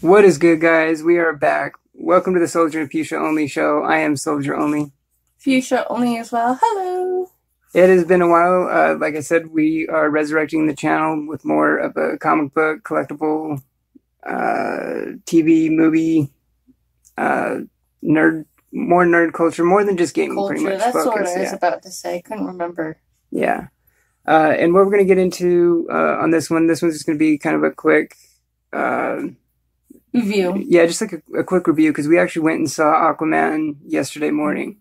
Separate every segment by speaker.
Speaker 1: What is good, guys? We are back. Welcome to the Solgr and Fusha Only show. I am Solgr Only.
Speaker 2: Fusha Only as well. Hello.
Speaker 1: It has been a while. Like I said, we are resurrecting the channel with more of a comic book, collectible, TV, movie, more nerd culture, more than just gaming, pretty much.
Speaker 2: That's
Speaker 1: focus.
Speaker 2: what I was about to say. Couldn't remember.
Speaker 1: Yeah. And what we're going to get into on this one's just going to be kind of a quick
Speaker 2: review.
Speaker 1: Yeah, just like a quick review, because we actually went and saw Aquaman yesterday morning.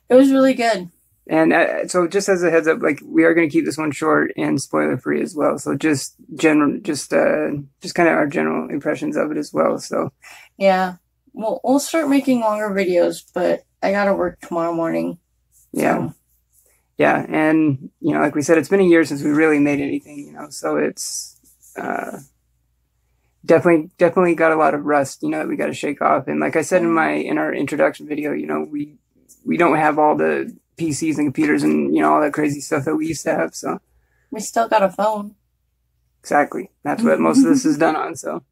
Speaker 2: It was really good.
Speaker 1: And so just as a heads up, like, we are going to keep this one short and spoiler free as well. So just kind of our general impressions of it as well. So
Speaker 2: yeah, we'll start making longer videos, but I got to work tomorrow morning. So.
Speaker 1: Yeah. Yeah. And, like we said, it's been a year since we really made anything, so it's, definitely got a lot of rust, that we got to shake off. And like I said in our introduction video, we don't have all the PCs and computers and, all that crazy stuff that we used to have. So
Speaker 2: we still got a phone.
Speaker 1: Exactly. That's what most of this is done on. So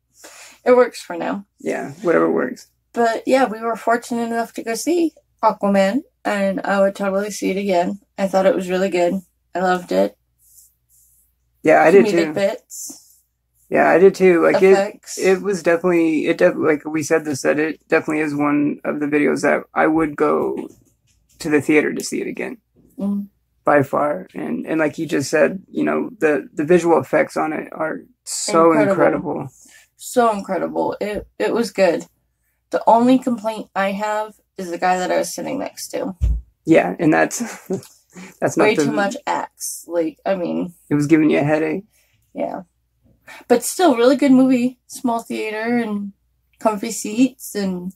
Speaker 2: it works for now.
Speaker 1: Yeah. Whatever works.
Speaker 2: But yeah, we were fortunate enough to go see Aquaman, and I would totally see it again. I thought it was really good. I loved it.
Speaker 1: Yeah, I did too.
Speaker 2: Comedic bits.
Speaker 1: Yeah, I did too. Like
Speaker 2: Effects.
Speaker 1: it was definitely, like we said this, that it definitely is one of the videos that I would go to the theater to see it again. By far. And like you just said, the visual effects on it are so incredible.
Speaker 2: So incredible. It was good. The only complaint I have is the guy that I was sitting next to.
Speaker 1: Yeah, and that's not
Speaker 2: way too much axe. Like, I mean,
Speaker 1: it was giving you a headache.
Speaker 2: Yeah. But still, really good movie. Small theater and comfy seats, and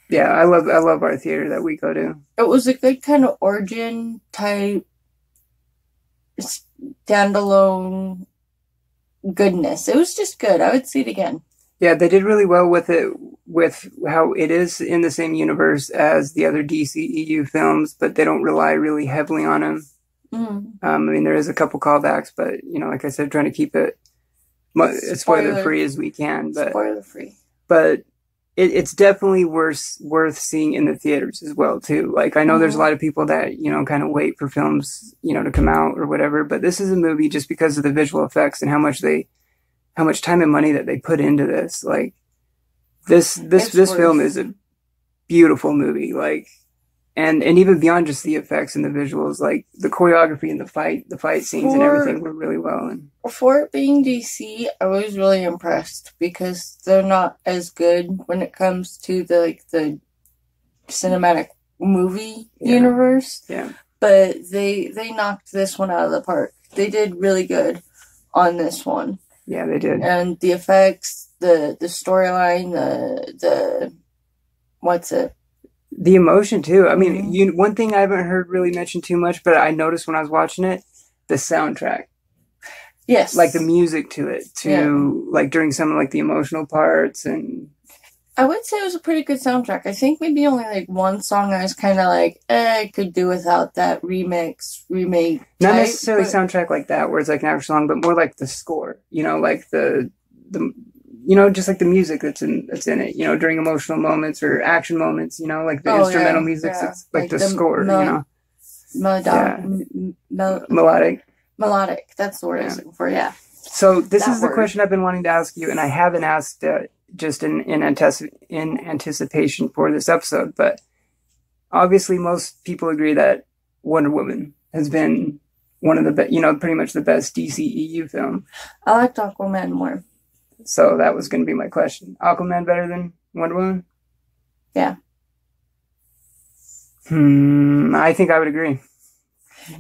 Speaker 1: yeah, I love our theater that we go to.
Speaker 2: It was a good kind of origin type standalone goodness. It was just good. I would see it again.
Speaker 1: Yeah, they did really well with it, with how it is in the same universe as the other DCEU films, but they don't rely really heavily on them. I mean, there is a couple callbacks, but like I said, trying to keep it as spoiler free as we can. But
Speaker 2: spoiler free.
Speaker 1: But it's definitely worth seeing in the theaters as well too. Like, I know there's a lot of people that kind of wait for films to come out or whatever, but this is a movie just because of the visual effects and how much time and money that they put into this. Like, this film is a beautiful movie. Like, and even beyond just the effects and the visuals, like the choreography and the fight scenes and everything were really well. And
Speaker 2: for it being DC, I was really impressed because they're not as good when it comes to the cinematic movie universe.
Speaker 1: Yeah. But
Speaker 2: they knocked this one out of the park. They did really good on this one.
Speaker 1: Yeah, they did.
Speaker 2: And the effects, the storyline, the what's it?
Speaker 1: The emotion too. I mean, one thing I haven't heard really mentioned too much, but I noticed when I was watching it, the soundtrack.
Speaker 2: Yes.
Speaker 1: Like the music to it, like during some of like the emotional parts. And
Speaker 2: I would say it was a pretty good soundtrack. I think maybe only like one song I was kind of like, I could do without that remake.
Speaker 1: Not necessarily soundtrack like that, where it's like an actual song, but more like the score. Like the just like the music that's in it. During emotional moments or action moments. Like the instrumental music. It's like the score.
Speaker 2: Melodic. That's the word I was looking for. Yeah.
Speaker 1: So this is the question I've been wanting to ask you, and I haven't asked just in anticipation for this episode. But obviously, most people agree that Wonder Woman has been one of the pretty much the best DCEU film.
Speaker 2: I liked Aquaman more.
Speaker 1: So that was going to be my question. Aquaman better than Wonder Woman?
Speaker 2: Yeah.
Speaker 1: I think I would agree.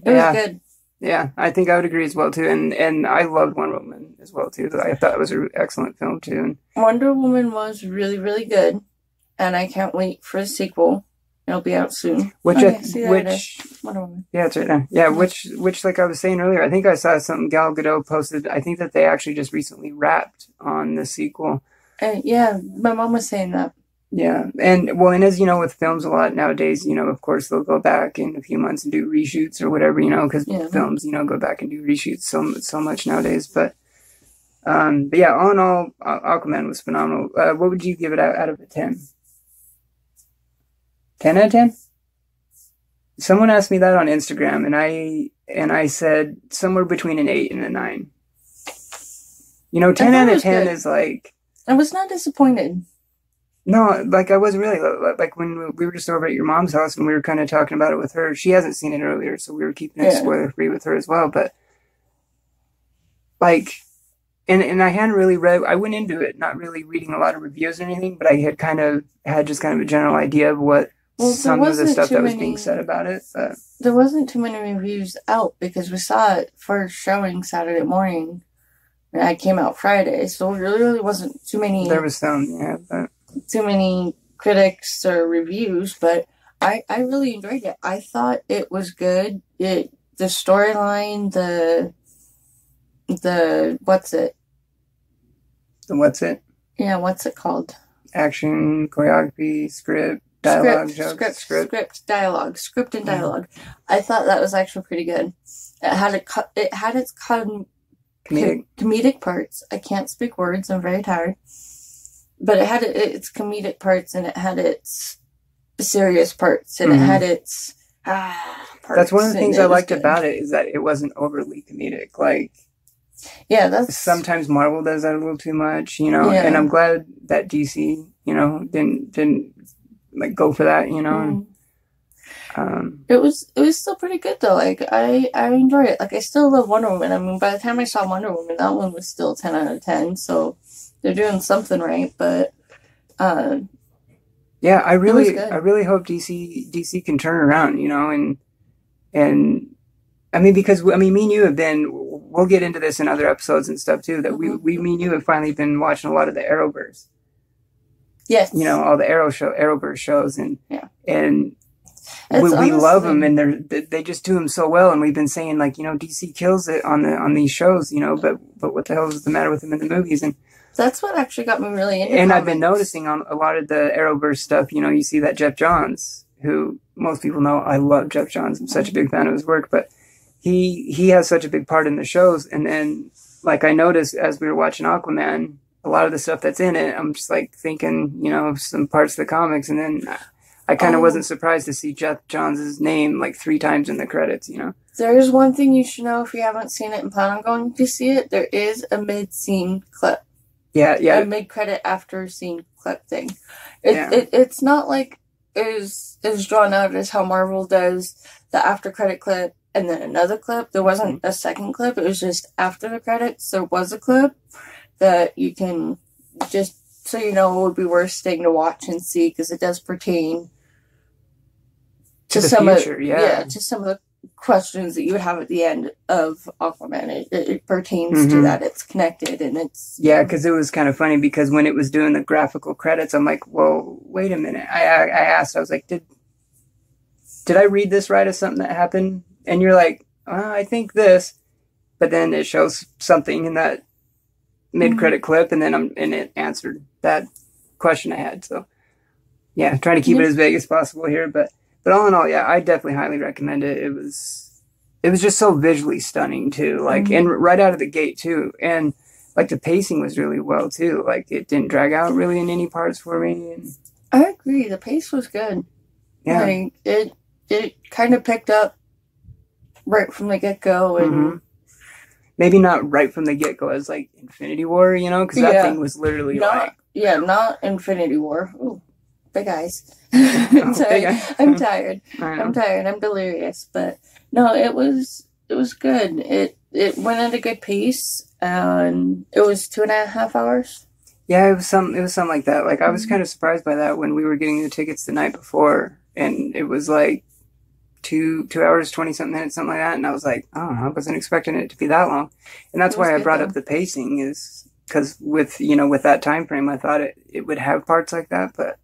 Speaker 2: It was good.
Speaker 1: Yeah, I think I would agree as well too, and I loved Wonder Woman as well too. I thought it was an excellent film too.
Speaker 2: Wonder Woman was really, really good, and I can't wait for a sequel. It'll be out soon.
Speaker 1: Wonder
Speaker 2: Woman.
Speaker 1: Yeah, it's right now. Yeah, which like I was saying earlier, I think I saw something Gal Gadot posted. I think that they actually just recently wrapped on the sequel.
Speaker 2: Yeah, my mom was saying that.
Speaker 1: Yeah, and as with films a lot nowadays, of course they'll go back in a few months and do reshoots or whatever, because films, go back and do reshoots so much nowadays. But But yeah, all in all, Aquaman was phenomenal. What would you give it out of a 10? 10 out of 10? Someone asked me that on Instagram, and I said somewhere between an 8 and a 9. You know, 10 out of 10 is like...
Speaker 2: I was not disappointed.
Speaker 1: No, like I was really, like when we were just over at your mom's house and we were kind of talking about it with her. She hasn't seen it earlier, so we were keeping it spoiler free with her as well. But like, and I hadn't really read. I went into it not really reading a lot of reviews or anything, but I had kind of had just kind of a general idea of what some of the stuff that was being said about it. But
Speaker 2: there wasn't too many reviews out because we saw it first showing Saturday morning, and I came out Friday, so there really wasn't too many.
Speaker 1: There was some, yeah, but
Speaker 2: too many critics or reviews, but I really enjoyed it. I thought it was good. The storyline, the what's it?
Speaker 1: The what's it?
Speaker 2: Yeah, what's it called?
Speaker 1: Action, choreography, script, dialogue,
Speaker 2: script, dialogue, script and dialogue. I thought that was actually pretty good. It had its comedic parts. I can't speak words. I'm very tired. But it had its comedic parts, and it had its serious parts, and it had its parts.
Speaker 1: That's one of the things I liked about it, is that it wasn't overly comedic. Like,
Speaker 2: yeah, that's
Speaker 1: sometimes Marvel does that a little too much, you know. Yeah. And I'm glad that DC, you know, didn't like go for that, you know.
Speaker 2: It was still pretty good though. Like I enjoyed it. Like I still love Wonder Woman. I mean, by the time I saw Wonder Woman, that one was still 10 out of 10. So they're doing something right, but
Speaker 1: yeah, I really hope DC can turn around, you know, and I mean, because I mean, me and you have been, we'll get into this in other episodes and stuff too, that me and you have finally been watching a lot of the Arrowverse.
Speaker 2: Yes.
Speaker 1: You know, all the Arrowverse shows, and
Speaker 2: we
Speaker 1: love them, and they just do them so well. And we've been saying, like, you know, DC kills it on these shows, you know, but what the hell is the matter with them in the movies? And
Speaker 2: that's what actually got me really into
Speaker 1: And
Speaker 2: comics.
Speaker 1: I've been noticing on a lot of the Arrowverse stuff, you know, you see that Jeff Johns, who most people know I love Jeff Johns. I'm such a big fan of his work, but he has such a big part in the shows. And then, like, I noticed as we were watching Aquaman, a lot of the stuff that's in it, I'm just like thinking, you know, of some parts of the comics. And then I kind of wasn't surprised to see Jeff Johns' name like 3 times in the credits, you know.
Speaker 2: There is one thing you should know if you haven't seen it and plan on going to see it. There is a mid-scene clip.
Speaker 1: Yeah.
Speaker 2: A mid-credit after scene clip thing. It's not like is drawn out as how Marvel does the after credit clip and then another clip. There wasn't a second clip. It was just after the credits. There was a clip that you can just, so you know, it would be worth staying to watch and see, because it does pertain to some future, to some of the questions that you would have at the end of Aquaman. It pertains to that. It's connected, and it's
Speaker 1: because it was kind of funny, because when it was doing the graphical credits, I'm like, well, wait a minute. I asked, I was like, did I read this right as something that happened? And you're like, I think this, but then it shows something in that mid-credit clip, and then it answered that question I had. So yeah, trying to keep it as vague as possible here, but all in all, yeah, I definitely highly recommend it. It was just so visually stunning too, like, and right out of the gate too, and like the pacing was really well too. Like, it didn't drag out really in any parts for me. And
Speaker 2: I agree, the pace was good. Yeah, like, it kind of picked up right from the get-go, and
Speaker 1: maybe not right from the get-go as like Infinity War, you know, because that thing was literally not
Speaker 2: Infinity War. Ooh, big eyes. I'm tired. I'm tired. I'm delirious. But no, it was good. It went at a good pace, and it was 2.5 hours.
Speaker 1: Yeah, it was something like that. Like, I was kind of surprised by that when we were getting the tickets the night before, and it was like 2 hours, 20-something minutes, something like that. And I was like, oh, I wasn't expecting it to be that long. And that's why I brought up the pacing, is because with that time frame, I thought it would have parts like that. But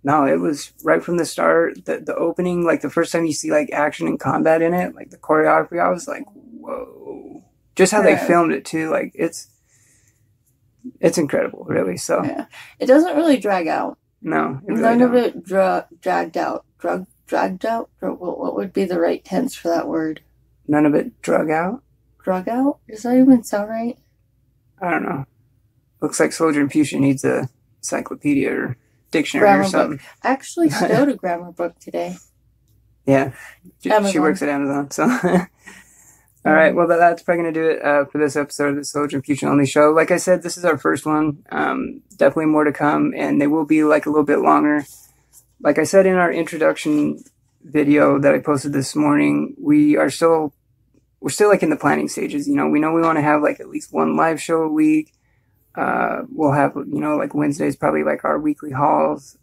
Speaker 1: no, it was right from the start. The opening, like the first time you see like action and combat in it, like the choreography, I was like, whoa. Just how they filmed it too. Like, it's incredible, really. So
Speaker 2: it doesn't really drag out.
Speaker 1: No,
Speaker 2: none of it dragged out. Dragged out? What would be the right tense for that word?
Speaker 1: None of it drug out?
Speaker 2: Drug out? Does that even sound right?
Speaker 1: I don't know. Looks like Solgr and Fusha needs a encyclopedia or dictionary
Speaker 2: Grammar
Speaker 1: or something.
Speaker 2: book. I actually stowed a grammar book today.
Speaker 1: Yeah. She works at Amazon, so. All right, well, that's probably going to do it for this episode of the Solgr and Fusha Only Show. Like I said, this is our first one. Definitely more to come, and they will be like a little bit longer. Like I said in our introduction video that I posted this morning, we're still like in the planning stages. You know we want to have like at least one live show a week. We'll have, you know, like Wednesdays, probably like our weekly hauls.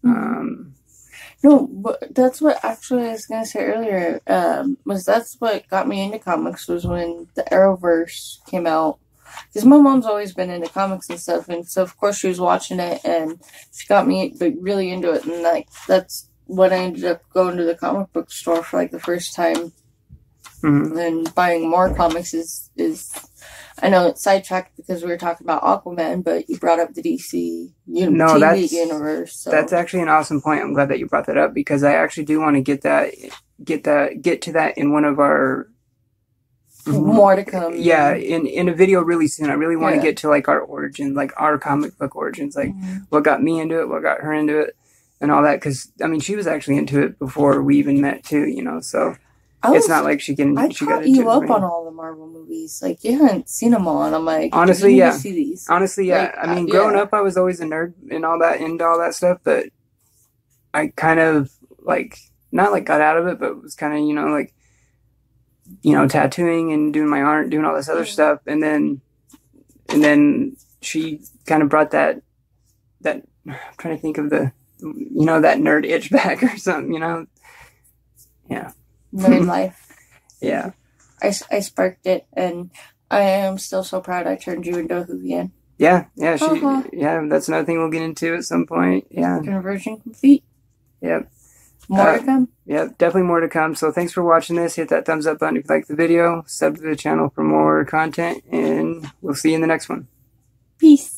Speaker 2: No, but that's what actually I was going to say earlier, was that's what got me into comics was when the Arrowverse came out. Because my mom's always been into comics and stuff, and so of course she was watching it, and she got me like really into it, and like that's when I ended up going to the comic book store for like the first time.
Speaker 1: Mm-hmm.
Speaker 2: And buying more comics is I know it's sidetracked because we were talking about Aquaman, but you brought up the DC TV universe. So.
Speaker 1: That's actually an awesome point. I'm glad that you brought that up because I actually do want to get to that in one of our
Speaker 2: more to come.
Speaker 1: Yeah, in a video really soon. I really want to get to like our origin, like our comic book origins, like what got me into it, what got her into it, and all that. Because I mean, she was actually into it before we even met too, you know. So. It's not like she got
Speaker 2: you up on all the Marvel movies. Like, you haven't seen them all, and I'm like,
Speaker 1: honestly,
Speaker 2: yeah. See these.
Speaker 1: Honestly, yeah. Like, I mean, growing up, I was always a nerd and all that, into all that stuff, but I kind of, like, not, like, got out of it, but was kind of, you know, like, you know, tattooing and doing my art, doing all this other stuff, and then she kind of brought that, I'm trying to think of the, you know, that nerd itch back or something, you know? Yeah.
Speaker 2: Nerd life.
Speaker 1: Yeah.
Speaker 2: I sparked it, and I am still so proud I turned you into a Whovian.
Speaker 1: Yeah, that's another thing we'll get into at some point. Yeah.
Speaker 2: Conversion complete.
Speaker 1: Yep.
Speaker 2: More to come.
Speaker 1: Yep, definitely more to come. So thanks for watching this. Hit that thumbs up button if you like the video. Sub to the channel for more content, and we'll see you in the next one.
Speaker 2: Peace.